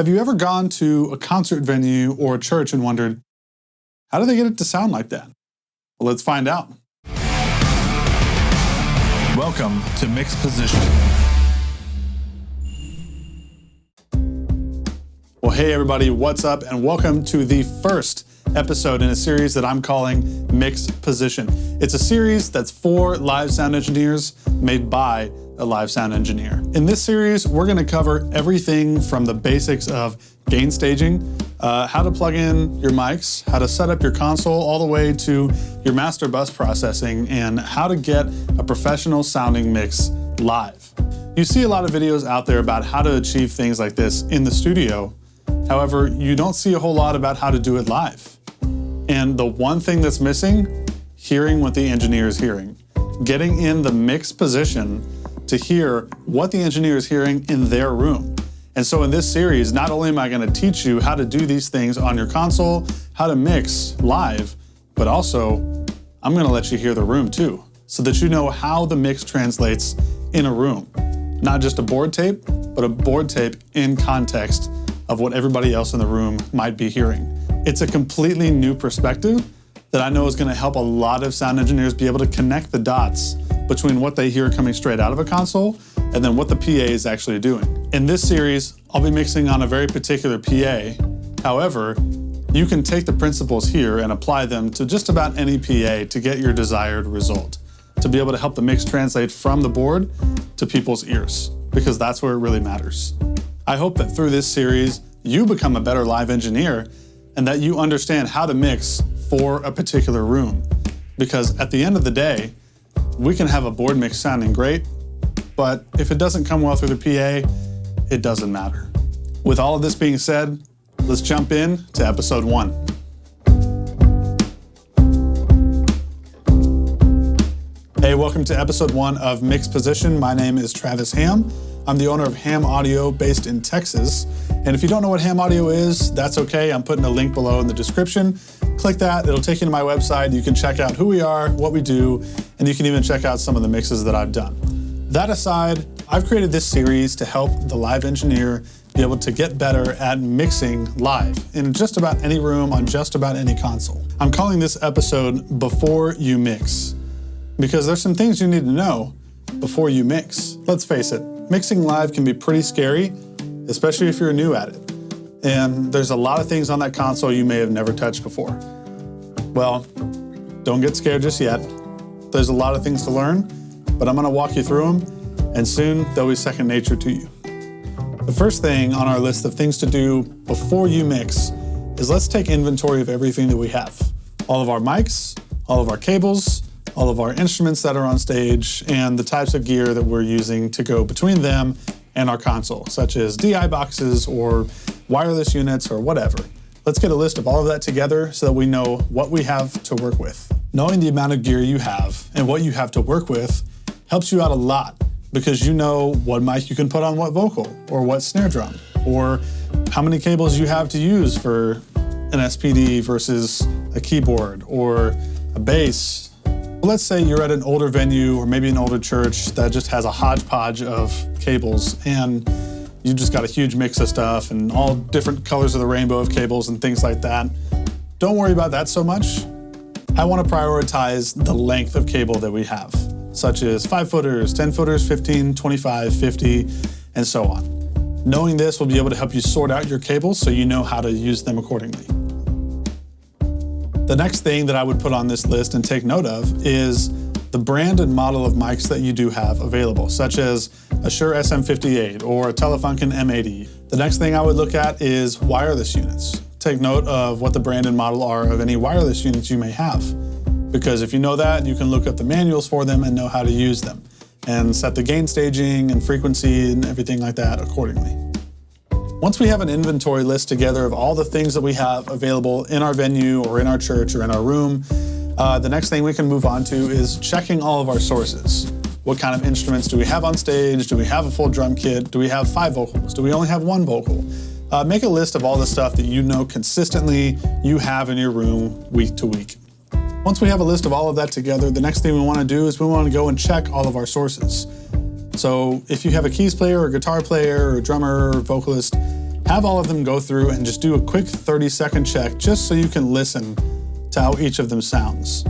Have you ever gone to a concert venue or a church and wondered, how do they get it to sound like that? Well, let's find out. Welcome to MixPosition. Well, hey everybody, what's up? And welcome to the first episode in a series that I'm calling MixPosition. It's a series that's for live sound engineers made by a live sound engineer. In this series, we're gonna cover everything from the basics of gain staging, how to plug in your mics, how to set up your console, all the way to your master bus processing and how to get a professional sounding mix live. You see a lot of videos out there about how to achieve things like this in the studio. However, you don't see a whole lot about how to do it live. And the one thing that's missing, hearing what the engineer is hearing. Getting in the mix position to hear what the engineer is hearing in their room. And so in this series, not only am I gonna teach you how to do these things on your console, how to mix live, but also I'm gonna let you hear the room too, so that you know how the mix translates in a room. Not just a board tape, but a board tape in context of what everybody else in the room might be hearing. It's a completely new perspective that I know is gonna help a lot of sound engineers be able to connect the dots between what they hear coming straight out of a console and then what the PA is actually doing. In this series, I'll be mixing on a very particular PA. However, you can take the principles here and apply them to just about any PA to get your desired result, to be able to help the mix translate from the board to people's ears, because that's where it really matters. I hope that through this series, you become a better live engineer and that you understand how to mix for a particular room. Because at the end of the day, we can have a board mix sounding great, but if it doesn't come well through the PA, it doesn't matter. With all of this being said, let's jump in to episode 1. Hey, welcome to episode 1 of MixPosition. My name is Travis Ham. I'm the owner of Ham Audio based in Texas. And if you don't know what Ham Audio is, that's okay. I'm putting a link below in the description. Click that, it'll take you to my website. You can check out who we are, what we do, and you can even check out some of the mixes that I've done. That aside, I've created this series to help the live engineer be able to get better at mixing live in just about any room on just about any console. I'm calling this episode Before You Mix, because there's some things you need to know before you mix. Let's face it, mixing live can be pretty scary, especially if you're new at it. And there's a lot of things on that console you may have never touched before. Well, don't get scared just yet. There's a lot of things to learn, but I'm gonna walk you through them, and soon they'll be second nature to you. The first thing on our list of things to do before you mix is let's take inventory of everything that we have. All of our mics, all of our cables, all of our instruments that are on stage, and the types of gear that we're using to go between them and our console, such as DI boxes or wireless units or whatever. Let's get a list of all of that together so that we know what we have to work with. Knowing the amount of gear you have and what you have to work with helps you out a lot, because you know what mic you can put on what vocal or what snare drum, or how many cables you have to use for an SPD versus a keyboard or a bass. Let's say you're at an older venue or maybe an older church that just has a hodgepodge of cables and you just got a huge mix of stuff and all different colors of the rainbow of cables and things like that. Don't worry about that so much. I want to prioritize the length of cable that we have, such as 5-footers, 10-footers, 15, 25, 50, and so on. Knowing this will be able to help you sort out your cables so you know how to use them accordingly. The next thing that I would put on this list and take note of is the brand and model of mics that you do have available, such as a Shure SM58 or a Telefunken M80. The next thing I would look at is wireless units. Take note of what the brand and model are of any wireless units you may have, because if you know that, you can look up the manuals for them and know how to use them and set the gain staging and frequency and everything like that accordingly. Once we have an inventory list together of all the things that we have available in our venue or in our church or in our room, the next thing we can move on to is checking all of our sources. What kind of instruments do we have on stage? Do we have a full drum kit? Do we have 5 vocals? Do we only have 1 vocal? Make a list of all the stuff that you know consistently you have in your room week to week. Once we have a list of all of that together, the next thing we want to do is we want to go and check all of our sources. So if you have a keys player or guitar player or drummer or vocalist, have all of them go through and just do a quick 30-second check just so you can listen to how each of them sounds.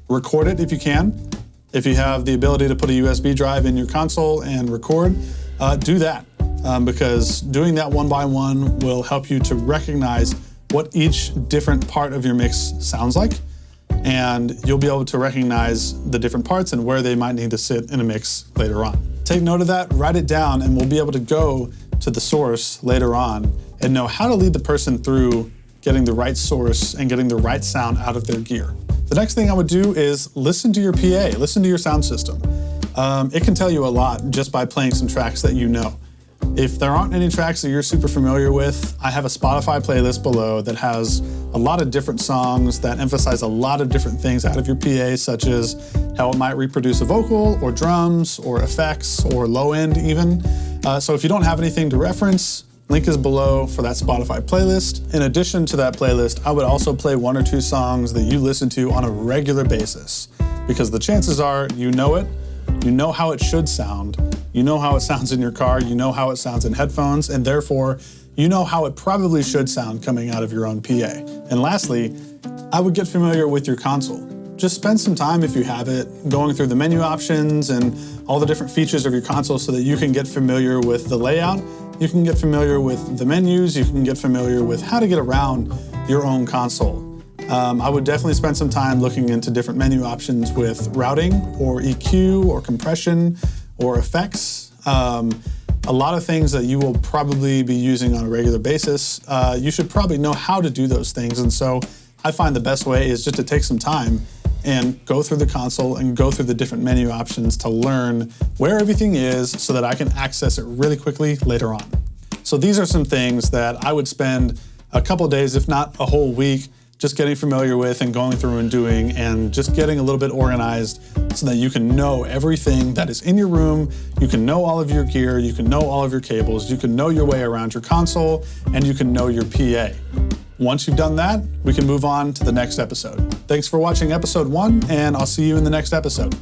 Record it if you can. If you have the ability to put a USB drive in your console and record, do that because doing that one by one will help you to recognize what each different part of your mix sounds like, and you'll be able to recognize the different parts and where they might need to sit in a mix later on. Take note of that, write it down, and we'll be able to go to the source later on and know how to lead the person through getting the right source and getting the right sound out of their gear. The next thing I would do is listen to your PA, listen to your sound system. It can tell you a lot just by playing some tracks that you know. If there aren't any tracks that you're super familiar with, I have a Spotify playlist below that has a lot of different songs that emphasize a lot of different things out of your PA, such as how it might reproduce a vocal or drums or effects or low end even. So if you don't have anything to reference, link is below for that Spotify playlist. In addition to that playlist, I would also play 1 or 2 songs that you listen to on a regular basis, because the chances are you know it, you know how it should sound, you know how it sounds in your car, you know how it sounds in headphones, and therefore you know how it probably should sound coming out of your own PA. And lastly, I would get familiar with your console. Just spend some time, if you have it, going through the menu options and all the different features of your console so that you can get familiar with the layout, you can get familiar with the menus, you can get familiar with how to get around your own console. I would definitely spend some time looking into different menu options with routing or EQ or compression or effects. A lot of things that you will probably be using on a regular basis. You should probably know how to do those things. And so I find the best way is just to take some time and go through the console and go through the different menu options to learn where everything is so that I can access it really quickly later on. So these are some things that I would spend a couple days, if not a whole week, just getting familiar with and going through and doing, and just getting a little bit organized so that you can know everything that is in your room, you can know all of your gear, you can know all of your cables, you can know your way around your console, and you can know your PA. Once you've done that, we can move on to the next episode. Thanks for watching episode 1, and I'll see you in the next episode.